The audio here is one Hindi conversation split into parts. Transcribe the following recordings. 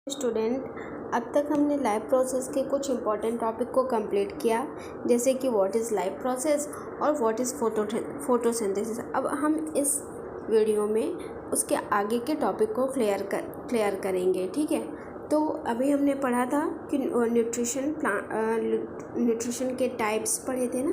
स्टूडेंट, अब तक हमने लाइफ प्रोसेस के कुछ इम्पॉर्टेंट टॉपिक को कंप्लीट किया, जैसे कि व्हाट इज़ लाइफ प्रोसेस और व्हाट इज़ फोटोसिंथेसिस। अब हम इस वीडियो में उसके आगे के टॉपिक को क्लियर करेंगे। ठीक है, तो अभी हमने पढ़ा था कि न्यूट्रिशन के टाइप्स पढ़े थे ना,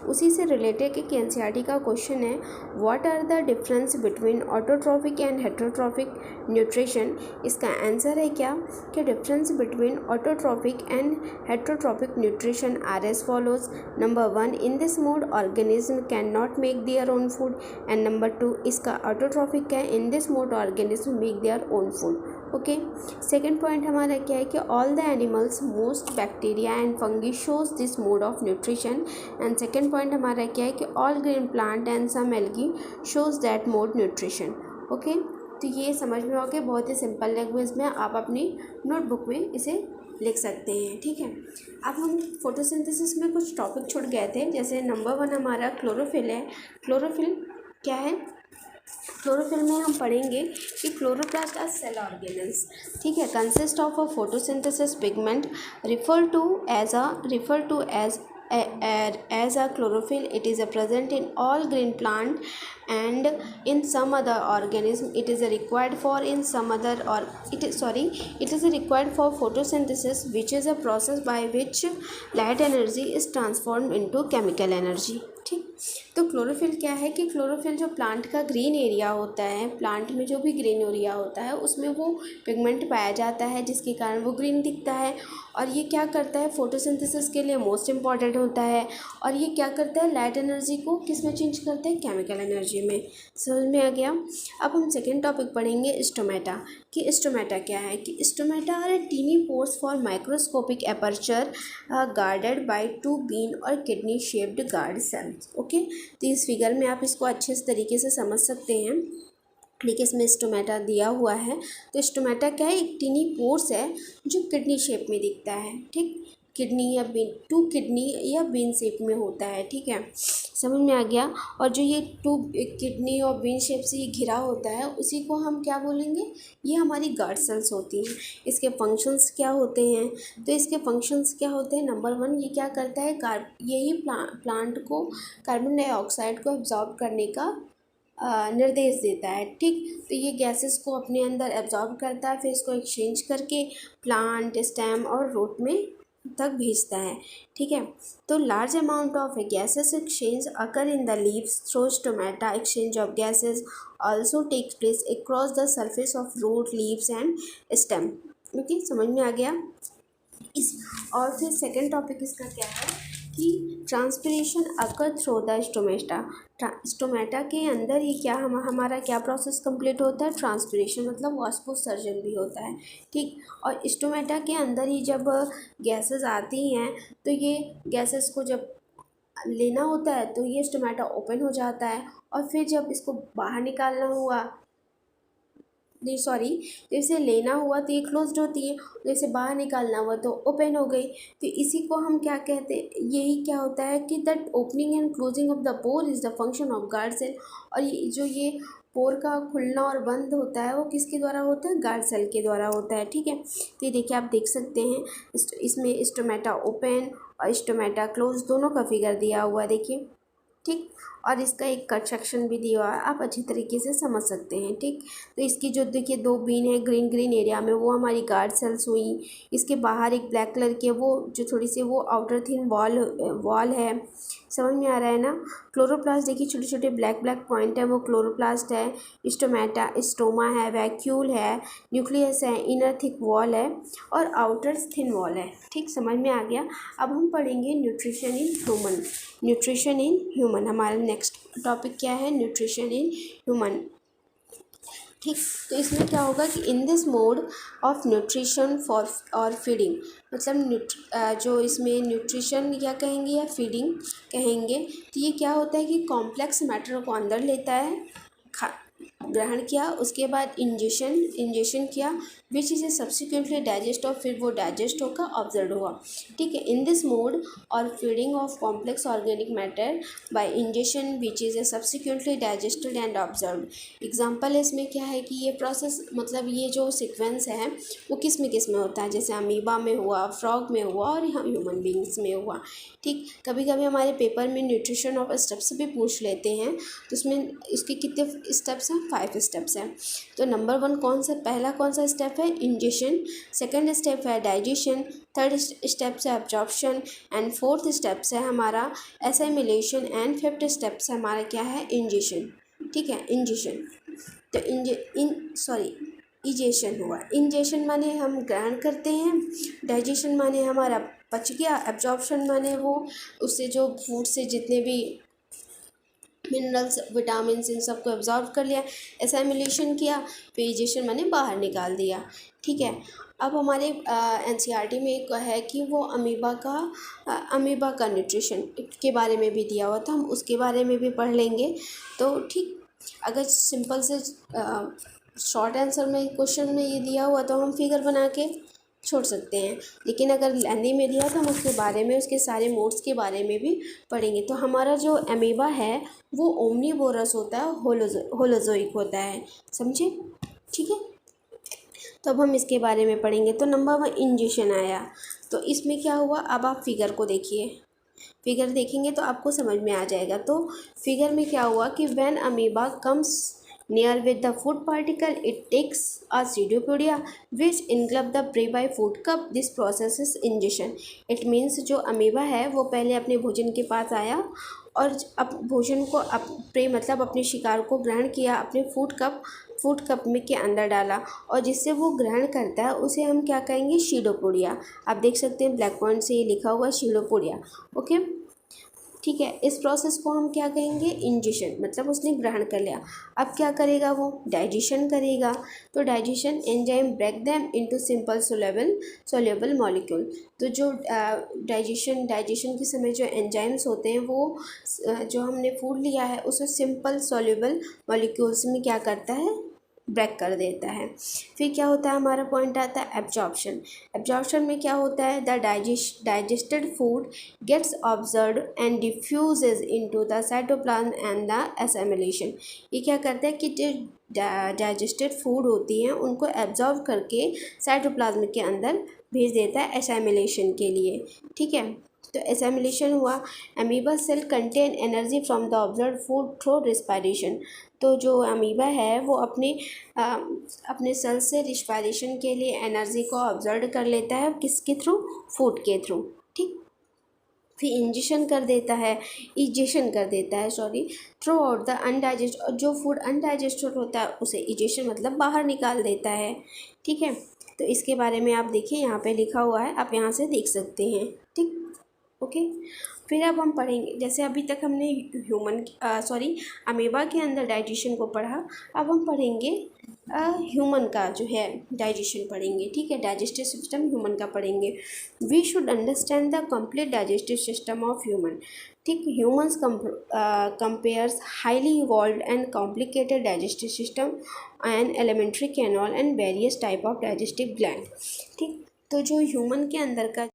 उसी से रिलेटेड एक एनसीईआरटी का क्वेश्चन है, what are the difference between autotrophic and heterotrophic nutrition. इसका आंसर है क्या कि difference between autotrophic and heterotrophic nutrition are as follows. Number 1, in this mode organism can not make their own food. And number 2, इसका ऑटोट्रॉफिक क्या है, in this mode organism make their own food. Okay, second point हमारा क्या है कि all the animals, most bacteria and fungi shows this mode of nutrition. And second point हमारा क्या है कि all green plant and some algae shows that mode nutrition. Okay, तो ये समझ में आओगे, बहुत ही सिंपल लैंग्वेज में आप अपनी नोटबुक में इसे लिख सकते हैं। ठीक है, अब हम फोटोसिंथेसिस में कुछ टॉपिक छूट गए थे, जैसे नंबर 1 हमारा क्लोरोफिल है। क्लोरोफिल क्या है? क्लोरोफिल में हम पढ़ेंगे कि क्लोरोप्लास्ट आर सेल ऑर्गेनेल्स। ठीक है, consist of a photosynthesis pigment refer to as a chlorophyll. It is present in all green plant and in some other organism. It is required for in some other or it is required for photosynthesis, which is a process by which light energy is transformed into chemical energy. ठीक, तो क्लोरोफिल क्या है कि क्लोरोफिल जो प्लांट का ग्रीन एरिया होता है, प्लांट में जो भी ग्रीन एरिया होता है उसमें वो पिगमेंट पाया जाता है, जिसके कारण वो ग्रीन दिखता है। और ये क्या करता है, फोटोसिंथेसिस के लिए मोस्ट इम्पॉर्टेंट होता है। और ये क्या करता है, लाइट एनर्जी को किस में चेंज करता है, केमिकल एनर्जी में। समझ में आ गया। अब हम सेकेंड टॉपिक पढ़ेंगे स्टोमेटा, कि स्टोमेटा क्या है। कि stomata are a tiny pores for microscopic aperture guarded by 2 bean और kidney shaped guard cells. Okay, तो इस फिगर में आप इसको अच्छे से तरीके से समझ सकते हैं। देखिए, इसमें स्टोमेटा दिया हुआ है। तो स्टोमेटा क्या है, एक टीनी पोर्स है जो किडनी शेप में दिखता है। ठीक, किडनी या बीन, 2 किडनी या बीन शेप में होता है। ठीक है, समझ में आ गया। और जो ये 2 किडनी और बीन शेप से ये घिरा होता है, उसी को हम क्या बोलेंगे, ये हमारी गार्ड सेल्स होती हैं। इसके फंक्शंस क्या होते हैं, तो इसके फंक्शंस क्या होते हैं, नंबर 1, ये क्या करता है, यही प्लांट को कार्बन डाइऑक्साइड को एब्जॉर्ब करने का निर्देश देता है। ठीक, तो ये गैसेस को अपने अंदर एब्जॉर्ब करता है, फिर इसको एक्सचेंज करके प्लांट, स्टेम और रूट में तक भेजता है। ठीक है, तो large amount of gases exchange occur in the leaves through stomata. Exchange of gases also takes place across the surface of root, leaves and stem. Okay, समझ में आ गया। और फिर सेकेंड टॉपिक इसका क्या है कि transpiration occur through the stomata. Stomata के अंदर ही क्या हमारा क्या प्रोसेस कंप्लीट होता है, ट्रांसपिरेशन, मतलब वाष्पोत्सर्जन भी होता है। ठीक, और स्टोमेटा के अंदर ही जब गैसेस आती हैं, तो ये गैसेस को जब लेना होता है तो ये स्टोमेटा ओपन हो जाता है, और फिर जब इसको बाहर निकालना हुआ, नहीं सॉरी, तो इसे लेना हुआ तो ये क्लोज्ड होती है, तो इसे बाहर निकालना हुआ तो ओपन हो गई। तो इसी को हम क्या कहते हैं, यही क्या होता है कि that opening and closing of the pore is the function of guard cell. और ये पोर का खुलना और बंद होता है वो किसके द्वारा होता है, गार्ड सेल के द्वारा होता है। ठीक है, तो ये देखिए, आप देख सकते हैं इसमें स्टोमेटा ओपन और स्टोमेटा क्लोज दोनों का फिगर दिया हुआ है, देखिए। ठीक, और इसका एक कट सेक्शन भी दिया हुआ है, आप अच्छी तरीके से समझ सकते हैं। ठीक, तो इसकी जो देखिए 2 बीन है ग्रीन एरिया में, वो हमारी गार्ड सेल्स हुई। इसके बाहर एक ब्लैक कलर की वो जो थोड़ी सी वो आउटर थिन वॉल है। समझ में आ रहा है ना। क्लोरोप्लास्ट देखिए, छोटे छोटे ब्लैक पॉइंट है, वो क्लोरोप्लास्ट है। स्टोमा है, वैक्यूल है, न्यूक्लियस है, इनर थिक वॉल है और आउटर थिन वॉल है। ठीक, समझ में आ गया। अब हम पढ़ेंगे न्यूट्रिशन इन ह्यूमन। हमारा नेक्स्ट टॉपिक क्या है, न्यूट्रिशन इन ह्यूमन। ठीक, तो इसमें क्या होगा कि इन this mode of nutrition for और फीडिंग, मतलब जो इसमें न्यूट्रिशन या कहेंगे या फीडिंग कहेंगे, तो ये क्या होता है कि कॉम्प्लेक्स मैटर को अंदर लेता है, ग्रहण किया, उसके बाद इंजेशन किया, which is a subsequently digest, और फिर वो डाइजेस्ट होकर ऑब्जर्व हुआ। ठीक है, इन दिस मोड और feeding of complex organic matter bye ingestion which is a subsequently digested and observe. Example इसमें क्या है कि ये प्रोसेस मतलब ये जो सिक्वेंस है वो किस में होता है, जैसे अमीबा में हुआ, फ्रॉग में हुआ और ह्यूमन बींग्स में हुआ। ठीक, कभी कभी हमारे पेपर में न्यूट्रिशन ऑफ स्टेप्स भी पूछ लेते हैं, तो उसमें इसके कितने स्टेप्स हैं, 5 स्टेप्स हैं। तो नंबर 1 पहला कौन सा स्टेप है, इंजेशन, सेकंड स्टेप है डाइजेशन, थर्ड स्टेप्स है एब्जॉर्प्शन एंड फोर्थ स्टेप्स है हमारा एसाइमिलेशन एंड फिफ्थ स्टेप्स है हमारा क्या है, इंजेशन। ठीक है, इंजेशन। तो इजेशन हुआ। इंजेशन माने हम ग्रहण करते हैं, डाइजेशन माने हमारा पच गया, एब्जॉर्प्शन माने वो उससे जो फूड से जितने भी मिनरल्स विटामिन इन सबको एब्जॉर्व कर लिया, एसाइमिलेशन किया, फिर इजेशन माने बाहर निकाल दिया। ठीक है, अब हमारे एनसीईआरटी में एक है कि वो अमीबा का न्यूट्रिशन के बारे में भी दिया हुआ था, हम उसके बारे में भी पढ़ लेंगे। तो ठीक, अगर सिंपल से शॉर्ट आंसर में क्वेश्चन में ये दिया हुआ तो हम फिगर बना के छोड़ सकते हैं, लेकिन अगर लेंदी में दिया तो हम उसके बारे में, उसके सारे मोड्स के बारे में भी पढ़ेंगे। तो हमारा जो अमीबा है वो ओमनीवोरस होता है, होलोजोइक होता है, समझे। ठीक है, तो अब हम इसके बारे में पढ़ेंगे। तो नंबर 1 इंजेक्शन आया, तो इसमें क्या हुआ, अब आप फिगर को देखिए, फिगर देखेंगे तो आपको समझ में आ जाएगा। तो फिगर में क्या हुआ कि when amoeba comes near with the food particle it takes a pseudopodia which engulf the prey by food cup, this process is ingestion. It means जो अमीबा है वो पहले अपने भोजन के पास आया और भोजन को प्रे मतलब अपने शिकार को ग्रहण किया, अपने फूड कप में के अंदर डाला, और जिससे वो ग्रहण करता है उसे हम क्या कहेंगे, शीडोपोडिया। आप देख सकते हैं ब्लैक पॉइंट से ये लिखा हुआ शीडोपोडिया। ओके, ठीक है, इस प्रोसेस को हम क्या कहेंगे, इंजेशन, मतलब उसने ग्रहण कर लिया। अब क्या करेगा वो, डाइजेशन करेगा। तो digestion enzyme break them into simple soluble molecule. तो जो डाइजेशन के समय जो एंजाइम्स होते हैं वो जो हमने फूड लिया है उसे सिंपल सोल्यूबल मॉलिक्यूल्स में क्या करता है, ब्रेक कर देता है। फिर क्या होता है, हमारा पॉइंट आता है एब्जॉर्प्शन। एब्जॉर्प्शन में क्या होता है, the digested food gets observed and diffuses into the cytoplasm and the assimilation. ये क्या करता है कि जो डाइजेस्टेड फूड होती हैं उनको एब्जॉर्व करके साइटोप्लाज्म के अंदर भेज देता है एसाइमिलेशन के लिए। ठीक है, तो एसाइमिलेशन हुआ। Amoeba cell contain energy from the observe food through respiration. तो जो अमीबा है वो अपने सेल से रिस्पायरेशन के लिए एनर्जी को ऑब्जर्व कर लेता है, किसके थ्रू, फूड के थ्रू। ठीक, फिर इजेशन कर देता है थ्रू आउट द अनडाइजेस्ट, और जो फूड अनडाइजेस्टेड होता है उसे इजेशन मतलब बाहर निकाल देता है। ठीक है, तो इसके बारे में आप देखिए यहाँ पे लिखा हुआ है, आप यहाँ से देख सकते हैं। ठीक, ओके, फिर अब हम पढ़ेंगे, जैसे अभी तक हमने अमीबा के अंदर डाइजेशन को पढ़ा, अब हम पढ़ेंगे ह्यूमन का जो है डाइजेशन पढ़ेंगे। ठीक है, डाइजेस्टिव सिस्टम ह्यूमन का पढ़ेंगे। We should understand the complete digestive system of human. ठीक, humans compares highly evolve and complicated digestive system and alimentary canal and various type of digestive gland. ठीक, तो जो ह्यूमन के अंदर का